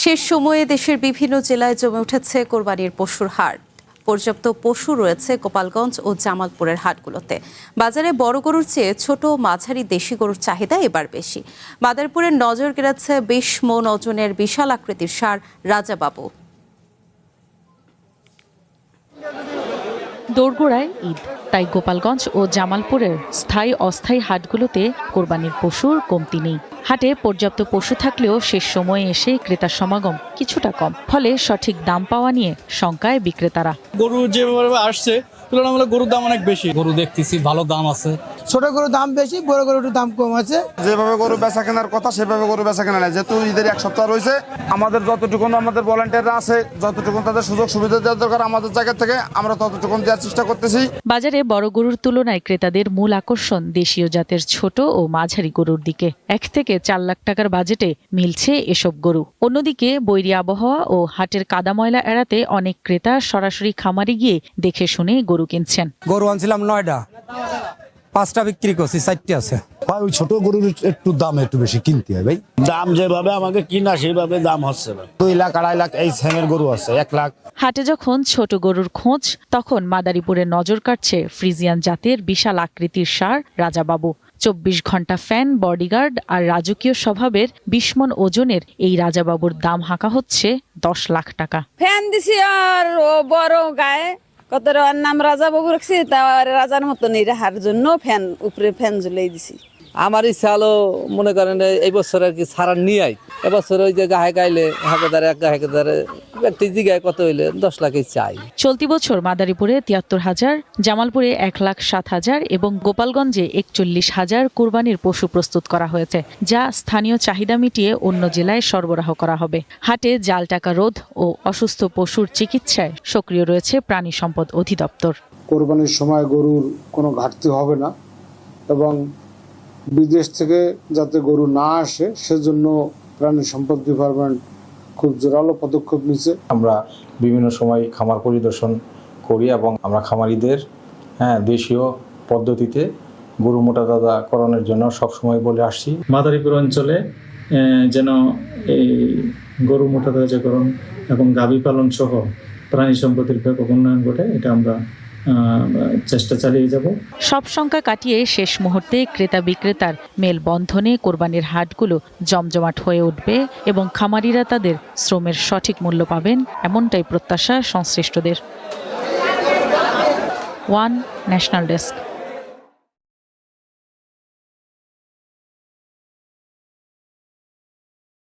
শেষ সময়ে দেশের বিভিন্ন জেলায় জমে উঠেছে কোরবানির পশুর হাট। পর্যাপ্ত পশু রয়েছে গোপালগঞ্জ ও জামালপুরের হাটগুলোতে। বাজারে বড় গরুর চেয়ে ছোট মাঝারি দেশি গরুর চাহিদা এবার বেশি। মাদারীপুরের নজর কেড়েছে ২০ মণ ওজনের বিশাল আকৃতির ষাঁড় রাজাবাবু। দোরগোড়ায় ঈদ, তাই গোপালগঞ্জ ও জামালপুরের স্থায়ী অস্থায়ী হাটগুলোতে কোরবানির পশুর কমতি নেই। হাটে পর্যাপ্ত পশু থাকলেও শেষ সময়ে এসে ক্রেতার সমাগম কিছুটা কম, ফলে সঠিক দাম পাওয়া নিয়ে শঙ্কায় বিক্রেতারা। গরু যেভাবে আসছে তুলনামূলক গরুর দাম অনেক বেশি। গরু দেখতেছি ভালো দাম আছে, ছোট গরুর দাম বেশি, বড় গরুর দাম কম আছে। যেভাবে গরু বেচা কেনার কথা সেভাবে গরু বেচা কেনা নাই। যেহেতু ঈদের এক সপ্তাহ রয়েছে, আমাদের যতটুকু আমাদের ভলান্টিয়াররা আছে, যতটুকু তাদের সুযোগ সুবিধা দেওয়ার দরকার আমাদের জায়গা থেকে আমরা ততটুকু দেওয়ার চেষ্টা করতেছি। বাজারে বড় গরুর তুলনায় ক্রেতাদের মূল আকর্ষণ দেশীয় জাতের ছোট ও মাঝারি গরুর দিকে। ১ থেকে ৪ লাখ টাকার বাজেটে মিলছে এসব গরু। অন্যদিকে বৈরী আবহাওয়া ও হাটের কাদা ময়লা এড়াতে অনেক ক্রেতা সরাসরি খামারে গিয়ে দেখে শুনে গরু কিনছেন। গরু আনছিলাম 9টা, 5টা বিক্রি করছি, 4টি আছে। ওই ছোট গরুর একটু দাম একটু বেশি কিনতে হয় ভাই। দাম যেভাবে আমাকে কিনা সেভাবে দাম হচ্ছে না। 2 লাখ 2.5 লাখ এই সেমের গরু আছে, 1 লাখ। হাটে যখন ছোট গরুর খোঁজ, তখন মাদারীপুরে নজর কাটছে ফ্রিজিয়ান জাতের বিশাল আকৃতির ষাঁড় রাজাবাবু। 24 ঘন্টা ফ্যান, বডিগার্ড আর রাজকীয় স্বভাবের 20 মণ ওজনের এই রাজাবাবুর দাম হাঁকা হচ্ছে 10 লাখ টাকা। ফ্যান দিছি আর ও বড় গায়ে কত নাম রাজাবাবু রাখছি, তার রাজার মতন এই রাখার জন্য ফ্যান উপরে ফ্যান ঝুলাই দিছি। আমার ইচ্ছা হলো মনে করেন এই বছর আর কি ছাড়ার নিয়ে আই। এবছর ওই যে গায়ে গাইলে হাঁকেদারে এক হাঁকেদারে একটি জিগায় কত হইলে 10 লাখই চাই। চলতি বছর মাদারীপুরে ৭৩,০০০, জামালপুরে ১,০৭,০০০ এবং গোপালগঞ্জে ৪১,০০০ কোরবানির পশু প্রস্তুত করা হয়েছে, যা স্থানীয় চাহিদা মিটিয়ে অন্য জেলায় সরবরাহ করা হবে। হাটে জাল টাকা রোধ ও অসুস্থ পশুর চিকিৎসায় সক্রিয় রয়েছে প্রাণী সম্পদ অধিদপ্তর। কোরবানির সময় গরুর কোনো ঘাটতি হবে না এবং বিদেশ থেকে যাতে গরু না আসে সেজন্য প্রাণী সম্পদ ডিপার্টমেন্ট খুব জোরালো পদক্ষেপ নিচ্ছে। আমরা বিভিন্ন সময় খামার পরিদর্শন করি এবং আমরা খামারিদের দেশীয় পদ্ধতিতে গরু মোটাতাজাকরণের জন্য সবসময় বলে আসছি। মাদারীপুর অঞ্চলে যেন এই গরু মোটাতাজাকরণ এবং গাভী পালন সহ প্রাণী সম্পদের ব্যাপক উন্নয়ন ঘটে, এটা আমরা চেষ্টা চালিয়ে যাব। সব শঙ্কা কাটিয়ে শেষ মুহূর্তে ক্রেতা বিক্রেতার মেলবন্ধনে কোরবানির হাটগুলো জমজমাট হয়ে উঠবে এবং খামারিরা তাদের শ্রমের সঠিক মূল্য পাবেন, এমনটাই প্রত্যাশা সংশ্লিষ্টদের। One national desk.